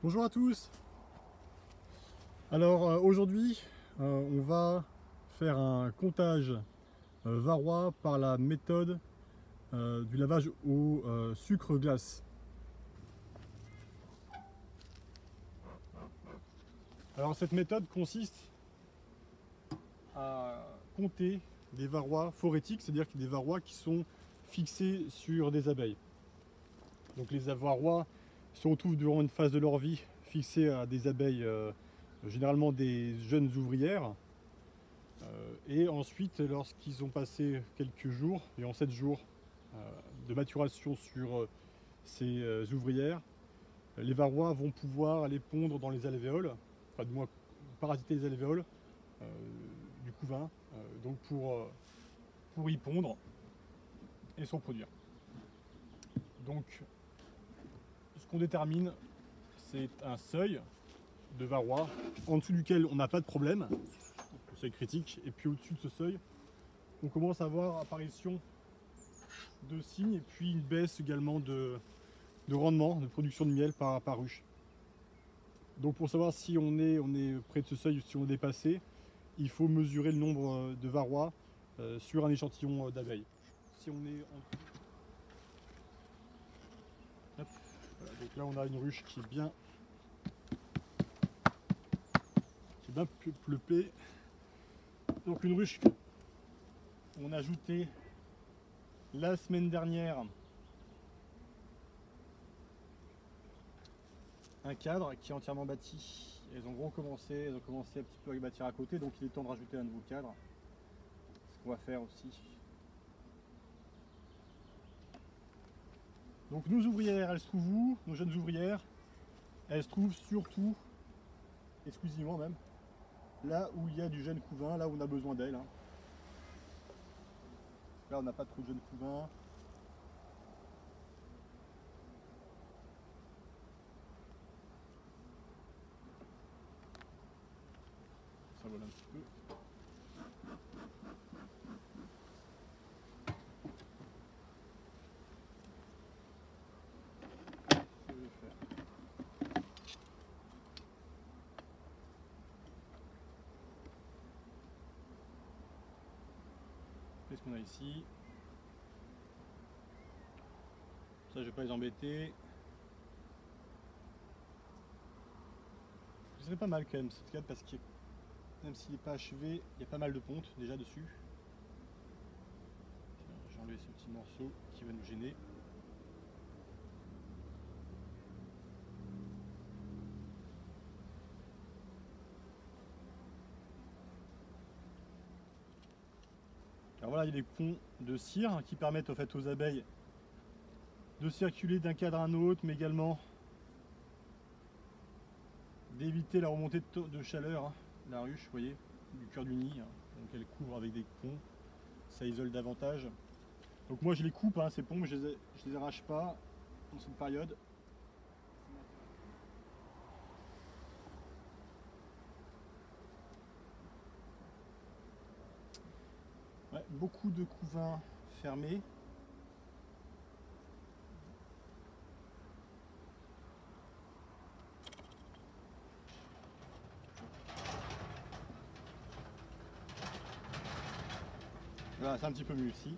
Bonjour à tous. Alors aujourd'hui on va faire un comptage varroa par la méthode du lavage au sucre glace. Alors cette méthode consiste à compter des varrois phorétiques, c'est-à-dire qu'il y a des varrois qui sont fixés sur des abeilles. Donc les varrois se retrouvent durant une phase de leur vie fixés à des abeilles, généralement des jeunes ouvrières. Et ensuite, lorsqu'ils ont passé quelques jours, et en 7 jours de maturation sur ces ouvrières, les varrois vont pouvoir aller pondre dans les alvéoles, enfin du moins parasiter les alvéoles du couvain, donc pour y pondre et se reproduire. Donc ce qu'on détermine, c'est un seuil de varroa en dessous duquel on n'a pas de problème, le seuil critique, et puis au-dessus de ce seuil, on commence à voir apparition de signes et puis une baisse également de rendement, de production de miel par ruche. Donc pour savoir si on est près de ce seuil ou si on est dépassé, il faut mesurer le nombre de varrois sur un échantillon d'abeilles. Si on est en dessous... Hop. Voilà, donc là on a une ruche qui est bien peuplée. Donc une ruche qu'on a ajoutée la semaine dernière un cadre qui est entièrement bâti. Elles ont recommencé, un petit peu à bâtir à côté, donc il est temps de rajouter un nouveau cadre. Ce qu'on va faire aussi. Donc nos ouvrières, elles se trouvent où? Nos jeunes ouvrières, elles se trouvent surtout, exclusivement même, là où il y a du jeune couvain, là où on a besoin d'elles. Là on n'a pas trop de jeunes couvains. Ça vole un petit peu. Qu'est-ce qu'on a ici? Ça, je vais pas les embêter. Ce serait pas mal quand même cette cadre parce que même s'il n'est pas achevé, il y a pas mal de pontes déjà dessus. J'ai enlevé ce petit morceau qui va nous gêner. Alors voilà, il y a des ponts de cire qui permettent en fait aux abeilles de circuler d'un cadre à un autre, mais également d'éviter la remontée de chaleur, la ruche, vous voyez, du cœur du nid. Donc elle couvre avec des ponts, ça isole davantage. Donc moi je les coupe, ces ponts, mais je les arrache pas dans cette période. Ouais, beaucoup de couvains fermés. Voilà, c'est un petit peu mieux ici.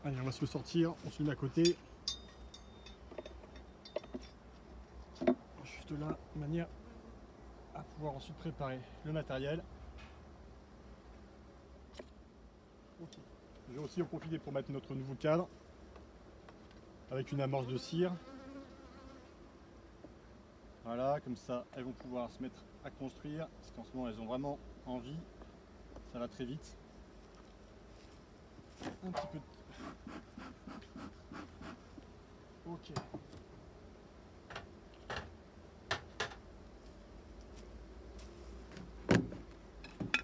Allez, on va se le sortir, on se le met à côté. Juste là, de manière à pouvoir ensuite préparer le matériel. Okay. Je vais aussi en profiter pour mettre notre nouveau cadre avec une amorce de cire. Voilà, comme ça elles vont pouvoir se mettre à construire, parce qu'en ce moment elles ont vraiment envie, ça va très vite. Un petit peu de... Ok.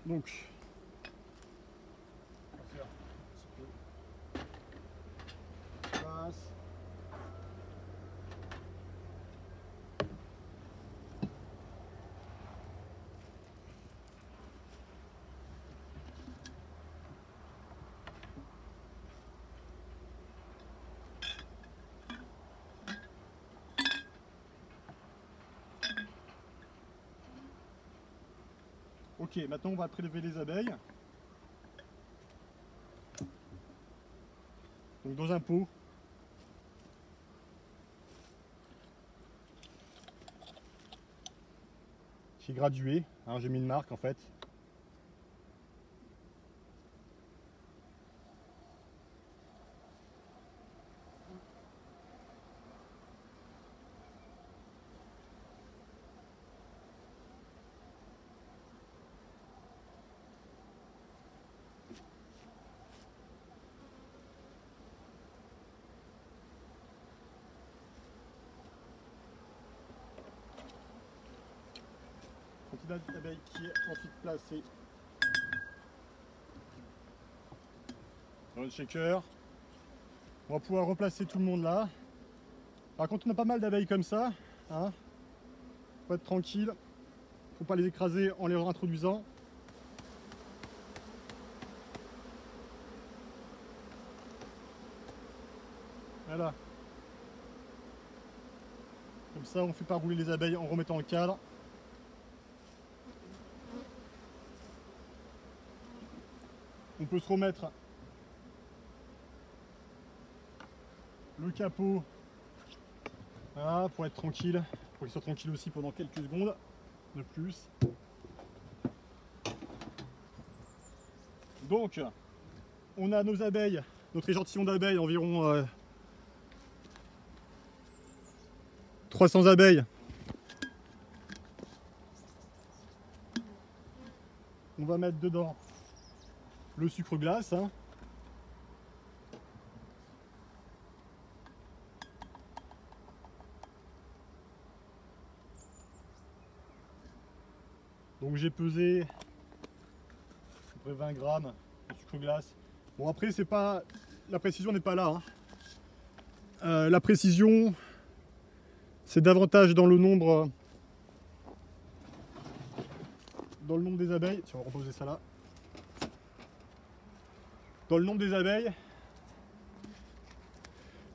Donc, on va faire un petit peu de place. Ok, maintenant on va prélever les abeilles. Donc dans un pot. Qui est gradué, hein, j'ai mis une marque en fait. Quantité d'abeilles qui est ensuite placée dans le shaker. On va pouvoir replacer tout le monde là. Alors quand on a pas mal d'abeilles comme ça, hein, faut être tranquille, faut pas les écraser en les réintroduisant. Voilà. Comme ça on fait pas rouler les abeilles en remettant le cadre. On peut se remettre le capot, voilà, pour être tranquille, pour qu'il soit tranquille aussi pendant quelques secondes de plus. Donc on a nos abeilles, notre échantillon d'abeilles, environ 300 abeilles. On va mettre dedans le sucre glace, hein. Donc j'ai pesé à peu près 20 grammes de sucre glace. Bon après c'est pas, la précision n'est pas là, hein. La précision c'est davantage dans le nombre des abeilles. Tiens, on va reposer ça là. Dans le nombre des abeilles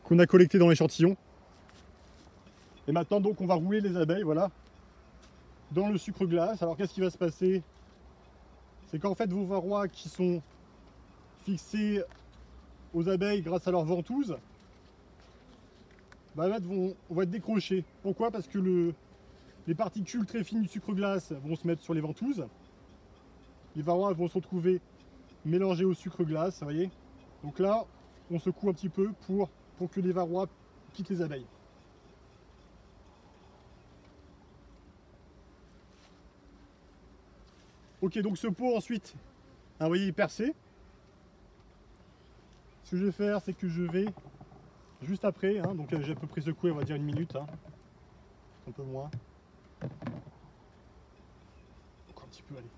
qu'on a collecté dans l'échantillon. Et maintenant donc on va rouler les abeilles, voilà, dans le sucre glace. Alors qu'est-ce qui va se passer? C'est qu'en fait vos varrois qui sont fixés aux abeilles grâce à leur ventouse, bah, vont être décrochés. Pourquoi? Parce que les particules très fines du sucre glace vont se mettre sur les ventouses. Les varrois vont se retrouver mélangés au sucre glace, vous voyez. Donc là, on secoue un petit peu pour que les varrois quittent les abeilles. Ok, donc ce pot ensuite, hein, vous voyez, il est percé. Ce que je vais faire, c'est que je vais, juste après, hein, donc j'ai à peu près secoué, on va dire 1 minute, hein, un peu moins. Encore un petit peu, allez.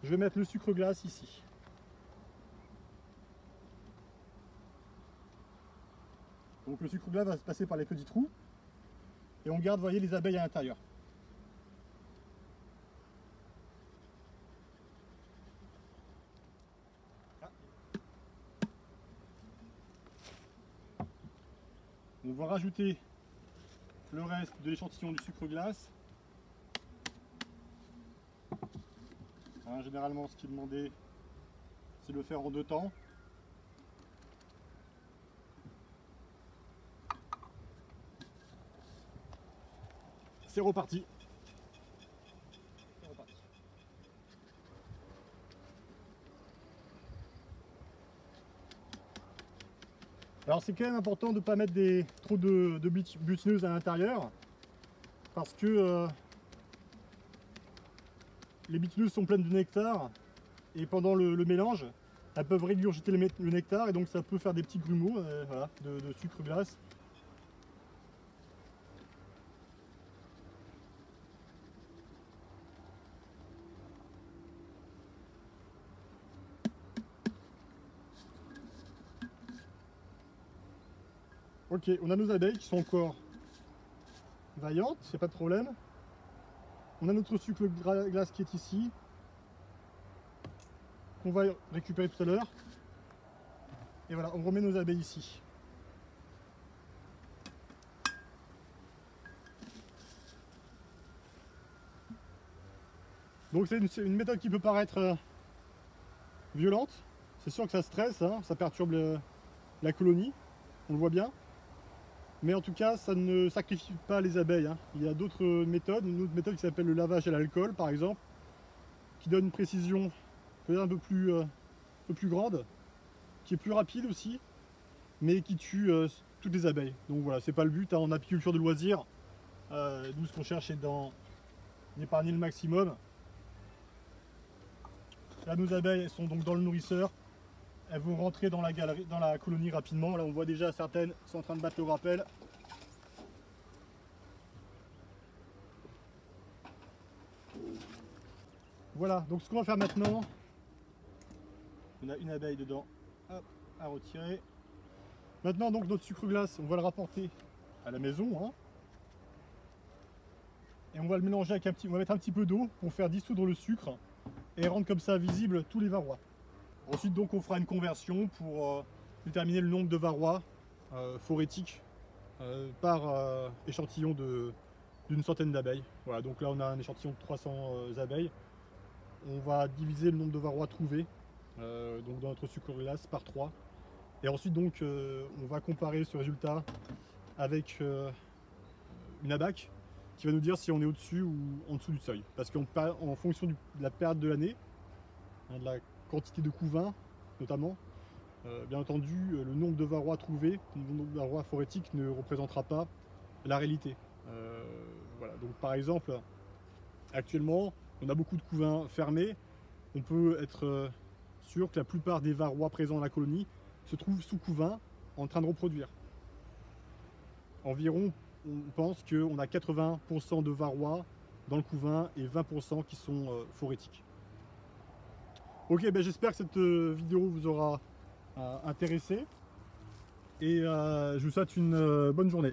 Je vais mettre le sucre glace ici. Donc le sucre glace va se passer par les petits trous et on garde, vous voyez, les abeilles à l'intérieur. On va rajouter le reste de l'échantillon du sucre glace. Hein, généralement, ce qui est demandé, c'est de le faire en 2 temps. C'est reparti. Alors c'est quand même important de ne pas mettre trop de butineuses à l'intérieur parce que les butineuses sont pleines de nectar et pendant le mélange, elles peuvent régurgiter le nectar et donc ça peut faire des petits grumeaux, voilà, de sucre glace. Ok, on a nos abeilles qui sont encore vaillantes, c'est pas de problème. On a notre sucre glace qui est ici, qu'on va récupérer tout à l'heure. Et voilà, on remet nos abeilles ici. Donc c'est une méthode qui peut paraître violente. C'est sûr que ça stresse, hein, ça perturbe la colonie, on le voit bien. Mais en tout cas, ça ne sacrifie pas les abeilles, hein. Il y a d'autres méthodes, une autre méthode qui s'appelle le lavage à l'alcool par exemple, qui donne une précision peut-être un peu plus grande, qui est plus rapide aussi, mais qui tue toutes les abeilles. Donc voilà, c'est pas le but, hein, en apiculture de loisirs. Nous, ce qu'on cherche, c'est d'épargner le maximum. Là, nos abeilles, elles sont donc dans le nourrisseur. Elles vont rentrer dans la colonie rapidement. Là, on voit déjà certaines sont en train de battre le rappel. Voilà, donc ce qu'on va faire maintenant, on a une abeille dedans, hop, à retirer. Maintenant, donc notre sucre glace, on va le rapporter à la maison, hein. Et on va le mélanger avec on va mettre un petit peu d'eau pour faire dissoudre le sucre et rendre comme ça visible tous les varrois. Ensuite, donc, on fera une conversion pour déterminer le nombre de varrois phorétiques par échantillon d'une centaine d'abeilles. Voilà, donc là, on a un échantillon de 300 abeilles. On va diviser le nombre de varrois trouvés donc dans notre sucre glace par 3. Et ensuite, donc, on va comparer ce résultat avec une abaque qui va nous dire si on est au-dessus ou en dessous du seuil. Parce qu'en fonction de la période de l'année, hein, de la quantité de couvain notamment, bien entendu, le nombre de varrois trouvés, le nombre de varrois phorétiques ne représentera pas la réalité. Voilà. Donc par exemple, actuellement, on a beaucoup de couvains fermés. On peut être sûr que la plupart des varrois présents dans la colonie se trouvent sous couvain en train de reproduire. Environ, on pense qu'on a 80% de varrois dans le couvain et 20% qui sont phorétiques. Ok, ben j'espère que cette vidéo vous aura intéressé et je vous souhaite une bonne journée.